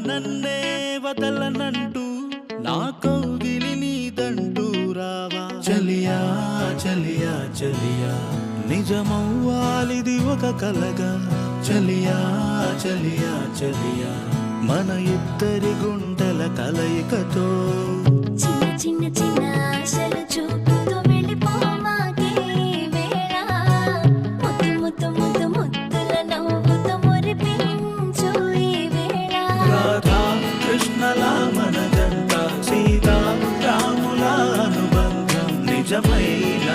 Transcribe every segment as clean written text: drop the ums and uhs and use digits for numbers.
నన్నే వదలనంటూ నా కౌగిలి నీదంటూ రావా చలియా చలియా చలియా నిజమవ్వాలిది ఒక కలగా చలియా చలియా చలియా మన ఇద్దరి గుండెల కలయికతో చిన్న చిన్న చిన్న ఆశలు చూపుతో వెళ్ళిపోమాకే వేళ ముద్దు ముద్దు ముద్దు ముద్దుల నవ్వుతో మురిపించు ఈ వేళ రాధా కృష్ణల మన జంట సీతా రాముల అనుబంధం నిజమైన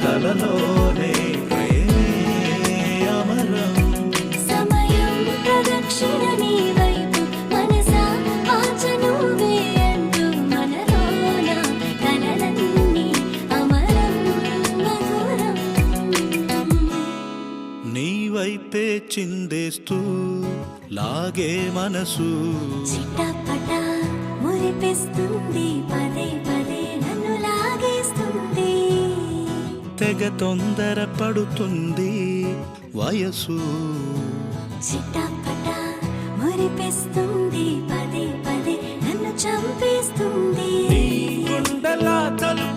కలలోనే ప్రేమే అమరం సమయం ప్రదక్షిణ నీ వైపు మనసా వాచ నువ్వే అంటూ మనలోన కలలన్నీ అమరం మధురం నీ వైపే చిందేస్తూ లాగే మనసు చిట్టపట మురిపిస్తుంది పదే పదే నన్ను లాగేస్తుంది తెగ తొందర పడుతుంది వయసు చిట్టపట మురిపిస్తుంది పదే పదే నన్ను చంపేస్తుంది నీ గుండెల తలుపు